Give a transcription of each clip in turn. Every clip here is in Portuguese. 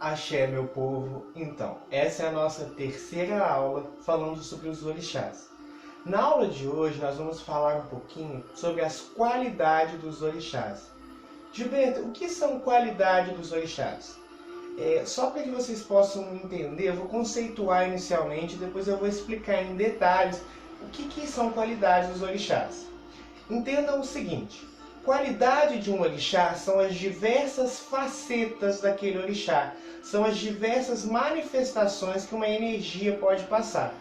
Axé, meu povo. Então, essa é a nossa terceira aula falando sobre os orixás. Na aula de hoje, nós vamos falar um pouquinho sobre as qualidades dos orixás. Gilberto, o que são qualidades dos orixás? Só para que vocês possam entender, eu vou conceituar inicialmente, depois eu vou explicar em detalhes o que são qualidades dos orixás. Entendam o seguinte: qualidade de um orixá são as diversas facetas daquele orixá, são as diversas manifestações que uma energia pode passar.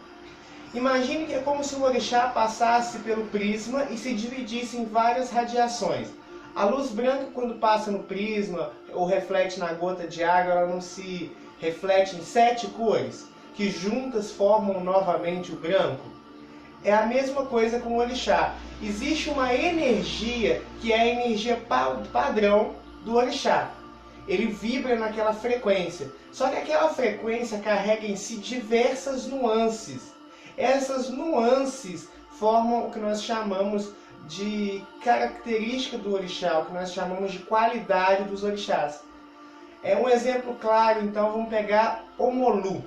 Imagine que é como se o orixá passasse pelo prisma e se dividisse em várias radiações. A luz branca, quando passa no prisma ou reflete na gota de água, ela não se reflete em 7 cores, que juntas formam novamente o branco? É a mesma coisa com o orixá. Existe uma energia que é a energia padrão do orixá. Ele vibra naquela frequência. Só que aquela frequência carrega em si diversas nuances. Essas nuances formam o que nós chamamos de característica do orixá, o que nós chamamos de qualidade dos orixás. Um exemplo claro, então, vamos pegar Omolu.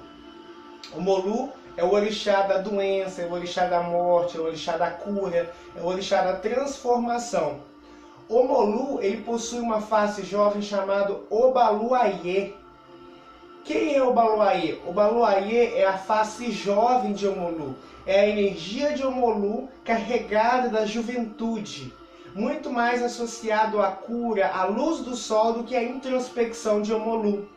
Omolu é o orixá da doença, é o orixá da morte, é o orixá da cura, é o orixá da transformação. Omolu, ele possui uma face jovem chamada Obaluayê. Quem é Obaluayê? Obaluayê é a face jovem de Omolu. É a energia de Omolu carregada da juventude, muito mais associado à cura, à luz do sol, do que à introspecção de Omolu.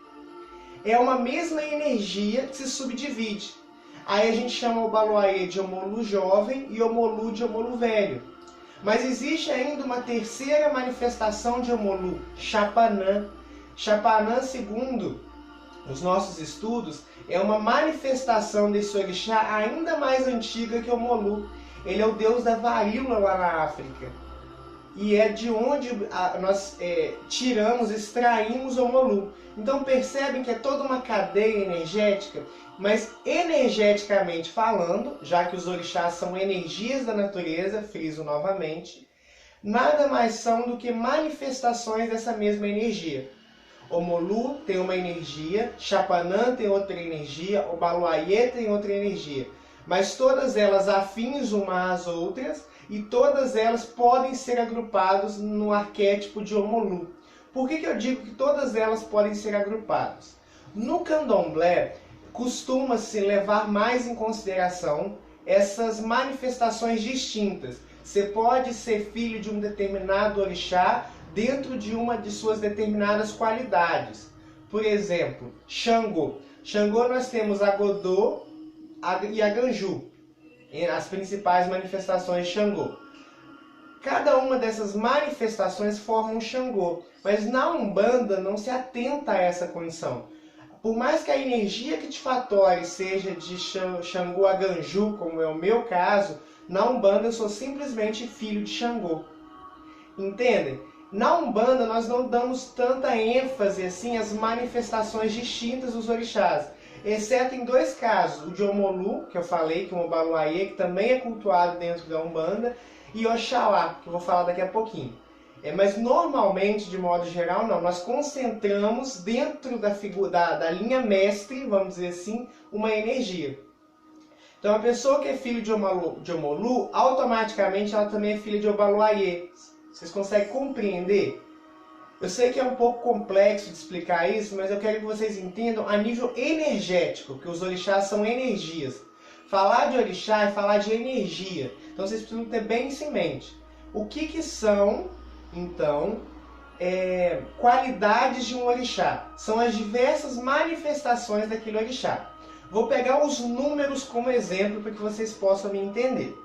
É uma mesma energia que se subdivide. Aí a gente chama o Obaluayê de Omolu jovem e Omolu de Omolu velho. Mas existe ainda uma terceira manifestação de Omolu, Chapanã. Chapanã, segundo os nossos estudos, é uma manifestação desse orixá ainda mais antiga que Omolu. Ele é o deus da varíola lá na África. E é de onde nós extraímos Omolu. Então percebem que é toda uma cadeia energética, mas energeticamente falando, já que os orixás são energias da natureza, friso novamente, nada mais são do que manifestações dessa mesma energia. Omolu tem uma energia, Chapanã tem outra energia, Obaluayê tem outra energia, mas todas elas afins umas às outras, e todas elas podem ser agrupadas no arquétipo de Omolu. Por que eu digo que todas elas podem ser agrupadas? No candomblé, costuma-se levar mais em consideração essas manifestações distintas. Você pode ser filho de um determinado orixá dentro de uma de suas determinadas qualidades. Por exemplo, Xangô. Xangô nós temos a Godô e a Ganju, as principais manifestações de Xangô. Cada uma dessas manifestações forma um Xangô, mas na Umbanda não se atenta a essa condição. Por mais que a energia tictifatória seja de Xangô a Ganju, como é o meu caso, na Umbanda eu sou simplesmente filho de Xangô. Entendem? Na Umbanda nós não damos tanta ênfase assim às manifestações distintas dos orixás, exceto em 2 casos, o de Omolu, que eu falei, que é o Obaluayê, que também é cultuado dentro da Umbanda, e Oxalá, que eu vou falar daqui a pouquinho. Mas normalmente, de modo geral, não. Nós concentramos dentro da linha mestre, vamos dizer assim, uma energia. Então a pessoa que é filho de Omolu, automaticamente ela também é filha de Obaluayê. Vocês conseguem compreender? Eu sei que é um pouco complexo de explicar isso, mas eu quero que vocês entendam a nível energético, que os orixás são energias. Falar de orixá é falar de energia. Então vocês precisam ter bem isso em mente. O que são, então, qualidades de um orixá? São as diversas manifestações daquele orixá. Vou pegar os números como exemplo para que vocês possam me entender.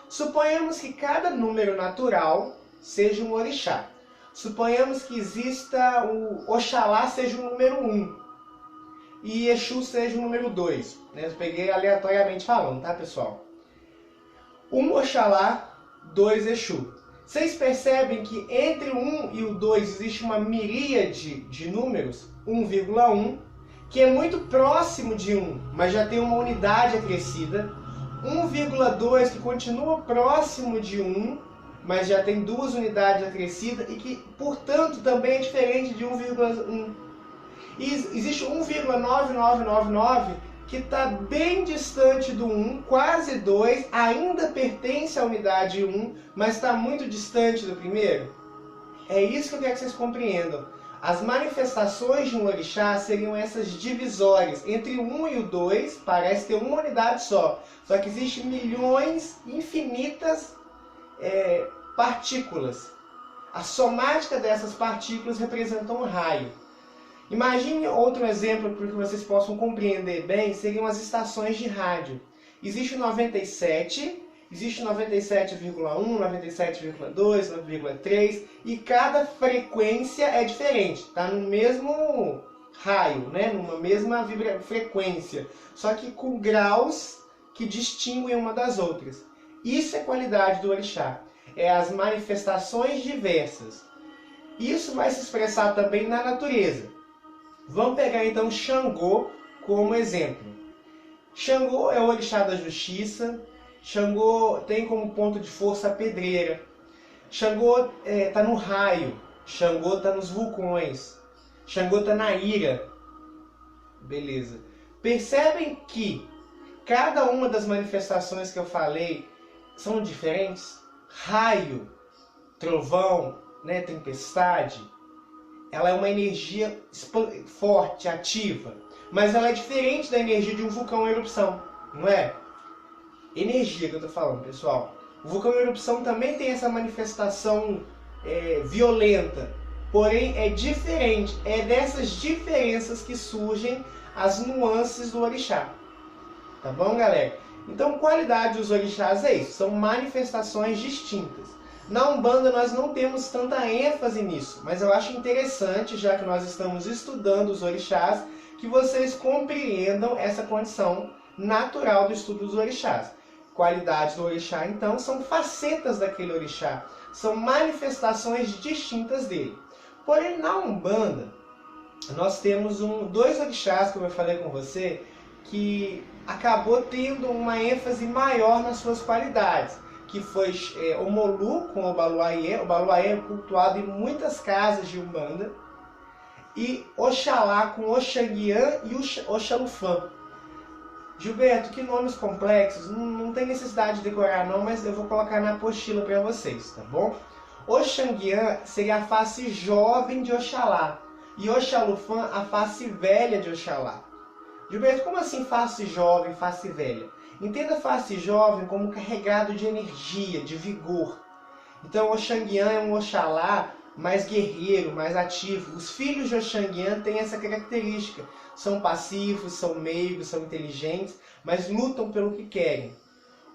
Suponhamos que cada número natural seja um orixá. Suponhamos que exista o Oxalá seja o número 1 e Exu seja o número 2. Eu peguei aleatoriamente falando, tá, pessoal? 1 Oxalá, 2 Exu. Vocês percebem que entre o 1 e o 2 existe uma miríade de números, 1,1, que é muito próximo de 1, mas já tem uma unidade acrescida. 1,2 que continua próximo de 1, mas já tem 2 unidades acrescidas e que, portanto, também é diferente de 1,1. E existe 1,9999 que está bem distante do 1, quase 2, ainda pertence à unidade 1, mas está muito distante do primeiro. É isso que eu quero que vocês compreendam. As manifestações de um orixá seriam essas divisórias. Entre o 1 e o 2, parece ter uma unidade só. Só que existem milhões, infinitas partículas. A somática dessas partículas representa um raio. Imagine outro exemplo para que vocês possam compreender bem, seriam as estações de rádio. Existe o 97, existe o 97,1, 97,2, 9,3 e cada frequência é diferente, está no mesmo raio, né? Numa mesma frequência, só que com graus que distinguem uma das outras. Isso é qualidade do orixá, é as manifestações diversas. Isso vai se expressar também na natureza. Vamos pegar então Xangô como exemplo. Xangô é o orixá da justiça. Xangô tem como ponto de força a pedreira. Xangô está no raio. Xangô está nos vulcões. Xangô está na ira. Beleza. Percebem que cada uma das manifestações que eu falei são diferentes? Raio, trovão, né, tempestade. Ela é uma energia forte, ativa. Mas ela é diferente da energia de um vulcão em erupção, não é? Energia que eu estou falando, pessoal. O vulcão em erupção também tem essa manifestação violenta. Porém, é diferente. É dessas diferenças que surgem as nuances do orixá. Tá bom, galera? Então, qualidade dos orixás é isso. São manifestações distintas. Na Umbanda nós não temos tanta ênfase nisso, mas eu acho interessante, já que nós estamos estudando os orixás, que vocês compreendam essa condição natural do estudo dos orixás. Qualidades do orixá, então, são facetas daquele orixá, são manifestações distintas dele. Porém, na Umbanda, nós temos dois orixás, como eu falei com você, que acabou tendo uma ênfase maior nas suas qualidades, que foi o Molu com o Baluayê. O Baluayê é cultuado em muitas casas de Umbanda. E Oxalá com Oxanguian e Oxalufã. Gilberto, que nomes complexos. Não tem necessidade de decorar não, mas eu vou colocar na apostila para vocês, tá bom? Oxanguian seria a face jovem de Oxalá. E Oxalufã a face velha de Oxalá. Gilberto, como assim face jovem, face velha? Entenda face jovem como carregado de energia, de vigor. Então, Oxanguian é um Oxalá mais guerreiro, mais ativo. Os filhos de Oxanguian têm essa característica. São passivos, são meigos, são inteligentes, mas lutam pelo que querem.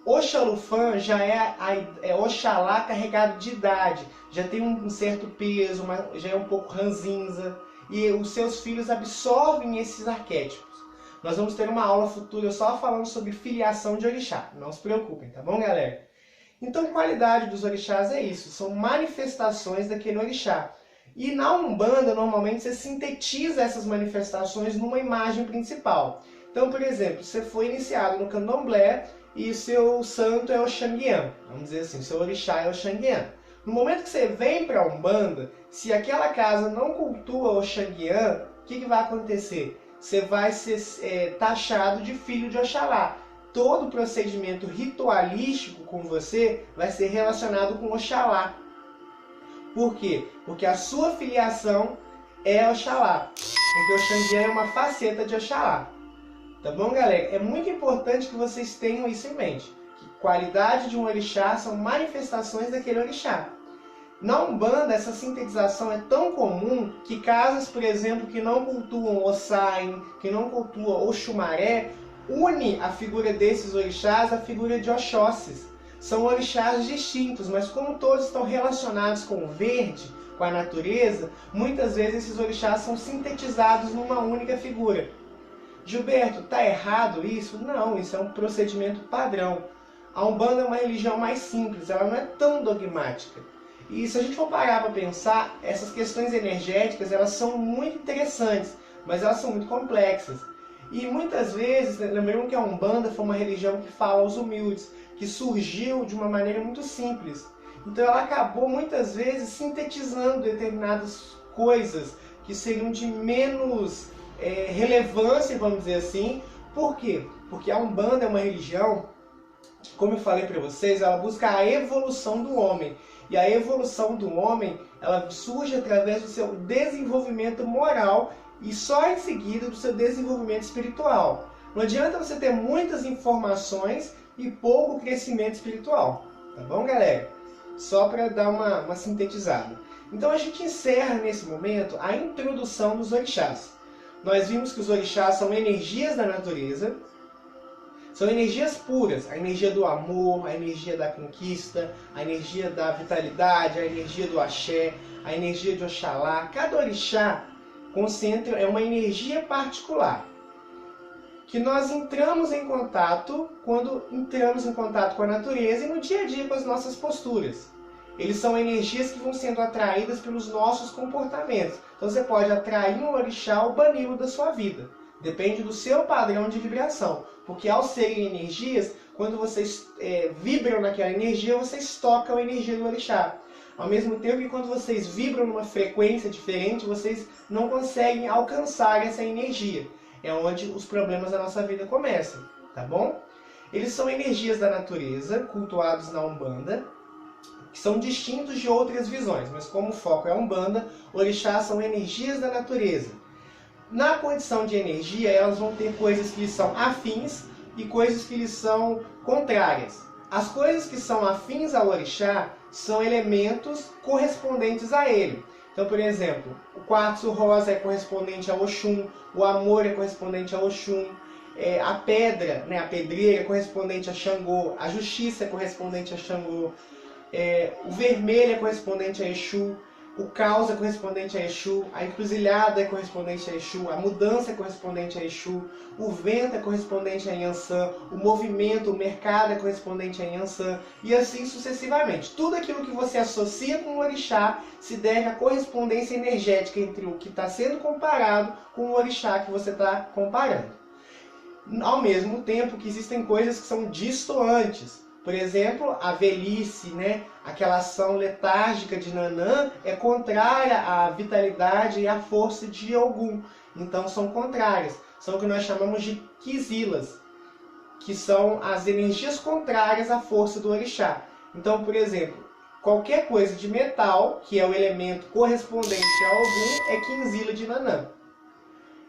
Oxalufã já é Oxalá carregado de idade. Já tem um certo peso, já é um pouco ranzinza. E os seus filhos absorvem esses arquétipos. Nós vamos ter uma aula futura só falando sobre filiação de orixá. Não se preocupem, tá bom, galera? Então, qualidade dos orixás é isso. São manifestações daquele orixá. E na Umbanda, normalmente, você sintetiza essas manifestações numa imagem principal. Então, por exemplo, você foi iniciado no Candomblé e seu santo é Oxanguian. Vamos dizer assim, seu orixá é Oxanguian. No momento que você vem para a Umbanda, se aquela casa não cultua Oxanguian, o que vai acontecer? Você vai ser taxado de filho de Oxalá. Todo o procedimento ritualístico com você vai ser relacionado com Oxalá. Por quê? Porque a sua filiação é Oxalá. Porque Oxanguian é uma faceta de Oxalá. Tá bom, galera? É muito importante que vocês tenham isso em mente. Que qualidade de um orixá são manifestações daquele orixá. Na Umbanda, essa sintetização é tão comum que casas, por exemplo, que não cultuam Ossain, que não cultuam Oxumaré, une a figura desses orixás à figura de Oxóssis. São orixás distintos, mas como todos estão relacionados com o verde, com a natureza, muitas vezes esses orixás são sintetizados numa única figura. Gilberto, está errado isso? Não, isso é um procedimento padrão. A Umbanda é uma religião mais simples, ela não é tão dogmática. E se a gente for parar para pensar, essas questões energéticas, elas são muito interessantes, mas elas são muito complexas. E muitas vezes, lembrando que a Umbanda foi uma religião que fala aos humildes, que surgiu de uma maneira muito simples. Então ela acabou muitas vezes sintetizando determinadas coisas que seriam de menos relevância, vamos dizer assim. Por quê? Porque a Umbanda é uma religião que, como eu falei para vocês, ela busca a evolução do homem. E a evolução do homem, ela surge através do seu desenvolvimento moral e só em seguida do seu desenvolvimento espiritual. Não adianta você ter muitas informações e pouco crescimento espiritual. Tá bom, galera? Só para dar uma sintetizada. Então a gente encerra nesse momento a introdução dos orixás. Nós vimos que os orixás são energias da natureza, são energias puras, a energia do amor, a energia da conquista, a energia da vitalidade, a energia do axé, a energia de Oxalá. Cada orixá concentra uma energia particular, que nós entramos em contato quando entramos em contato com a natureza e no dia a dia com as nossas posturas. Eles são energias que vão sendo atraídas pelos nossos comportamentos. Então você pode atrair um orixá ou bani-lo da sua vida. Depende do seu padrão de vibração. Porque ao serem energias, quando vocês vibram naquela energia, vocês tocam a energia do orixá. Ao mesmo tempo que quando vocês vibram numa frequência diferente, vocês não conseguem alcançar essa energia. É onde os problemas da nossa vida começam, tá bom? Eles são energias da natureza, cultuados na Umbanda, que são distintos de outras visões, mas como o foco é a Umbanda, orixás são energias da natureza. Na condição de energia, elas vão ter coisas que lhes são afins e coisas que lhes são contrárias. As coisas que são afins ao orixá são elementos correspondentes a ele. Então, por exemplo, o quartzo rosa é correspondente a Oxum, o amor é correspondente a Oxum, a pedra, a pedreira é correspondente a Xangô, a justiça é correspondente a Xangô, o vermelho é correspondente a Exu, o caos é correspondente a Exu, a encruzilhada é correspondente a Exu, a mudança é correspondente a Exu, o vento é correspondente a Yansan, o movimento, o mercado é correspondente a Yansan, e assim sucessivamente. Tudo aquilo que você associa com o orixá se deve à correspondência energética entre o que está sendo comparado com o orixá que você está comparando. Ao mesmo tempo que existem coisas que são distoantes. Por exemplo, a velhice, aquela ação letárgica de Nanã é contrária à vitalidade e à força de Ogum. Então são contrárias. São o que nós chamamos de quizilas, que são as energias contrárias à força do orixá. Então, por exemplo, qualquer coisa de metal, que é o elemento correspondente a Ogum, é quinzila de Nanã.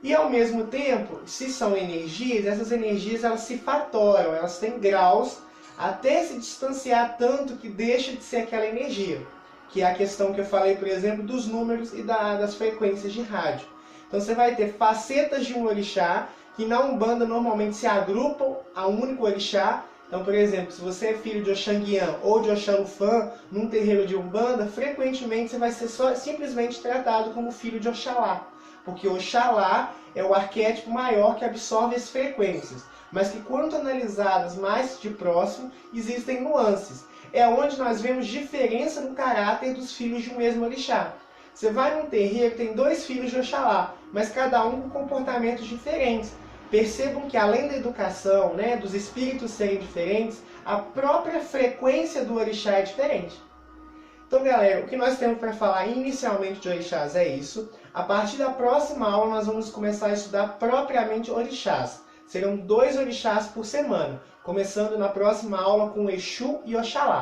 E ao mesmo tempo, se são energias, essas energias elas se fatoram, elas têm graus até se distanciar tanto que deixa de ser aquela energia, que é a questão que eu falei, por exemplo, dos números e das frequências de rádio. Então você vai ter facetas de um orixá, que na Umbanda normalmente se agrupam a um único orixá. Então, por exemplo, se você é filho de Oxanguian ou de Oxalufã, num terreiro de Umbanda, frequentemente você vai ser simplesmente tratado como filho de Oxalá, porque Oxalá é o arquétipo maior que absorve as frequências, mas que quando analisadas mais de próximo, existem nuances. É onde nós vemos diferença no caráter dos filhos de um mesmo orixá. Você vai num terreiro, tem 2 filhos de Oxalá, mas cada um com comportamentos diferentes. Percebam que além da educação, dos espíritos serem diferentes, a própria frequência do orixá é diferente. Então, galera, o que nós temos para falar inicialmente de orixás é isso. A partir da próxima aula, nós vamos começar a estudar propriamente orixás. Serão 2 orixás por semana, começando na próxima aula com Exu e Oxalá.